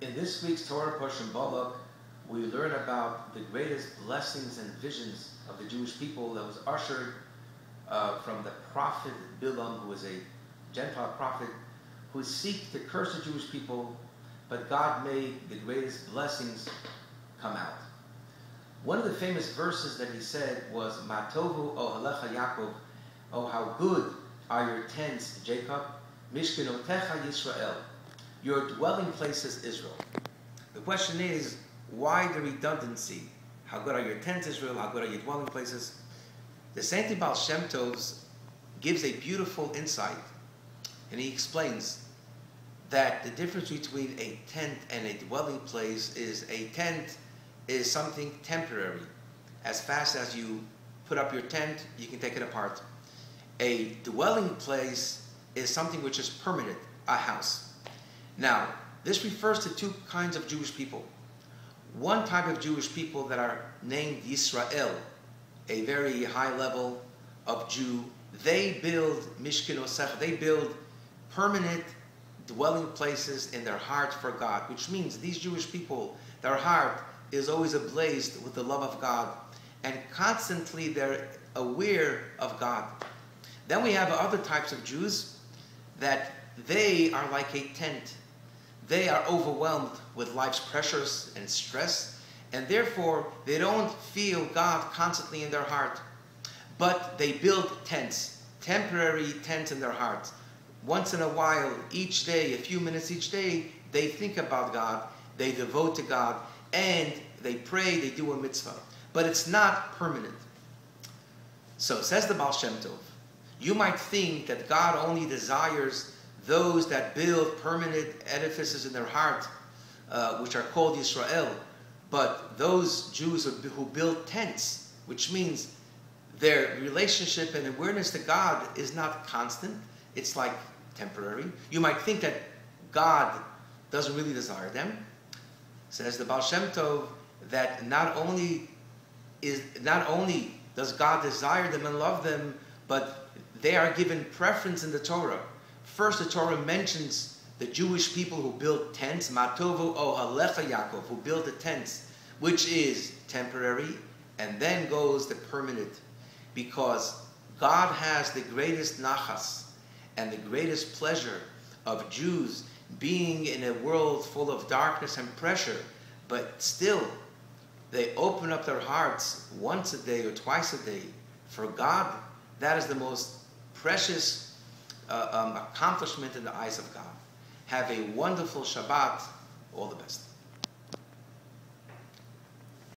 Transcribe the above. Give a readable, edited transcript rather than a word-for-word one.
In this week's Torah portion, Balak, we learn about the greatest blessings and visions of the Jewish people that was ushered from the prophet Bilam, who was a Gentile prophet, who seeked to curse the Jewish people, but God made the greatest blessings come out. One of the famous verses that he said was, Matovu ohalecha Yaakov, oh how good are your tents, Jacob, Mishkenotecha Yisrael, your dwelling place is Israel. The question is, why the redundancy? How good are your tents, Israel? How good are your dwelling places? The Saint Baal Shem Tov gives a beautiful insight, and he explains that the difference between a tent and a dwelling place is a tent is something temporary. As fast as you put up your tent, you can take it apart. A dwelling place is something which is permanent, a house. Now, this refers to two kinds of Jewish people. One type of Jewish people that are named Yisrael, a very high level of Jew, they build Mishkan Osech, they build permanent dwelling places in their heart for God, which means these Jewish people, their heart is always ablaze with the love of God, and constantly they're aware of God. Then we have other types of Jews that they are like a tent. They are overwhelmed with life's pressures and stress, and therefore they don't feel God constantly in their heart. But they build tents, temporary tents in their hearts. Once in a while, each day, a few minutes each day, they think about God, they devote to God, and they pray, they do a mitzvah. But it's not permanent. So, says the Baal Shem Tov, you might think that God only desires those that build permanent edifices in their heart, which are called Yisrael. But those Jews who build tents, which means their relationship and awareness to God is not constant, it's like temporary. You might think that God doesn't really desire them. Says the Baal Shem Tov that not only does God desire them and love them, but they are given preference in the Torah. First, the Torah mentions the Jewish people who build tents, Matovu ohalecha Yaakov, who build the tents, which is temporary, and then goes the permanent, because God has the greatest nachas and the greatest pleasure of Jews being in a world full of darkness and pressure, but still they open up their hearts once a day or twice a day for God. That is the most precious accomplishment in the eyes of God. Have a wonderful Shabbat. All the best.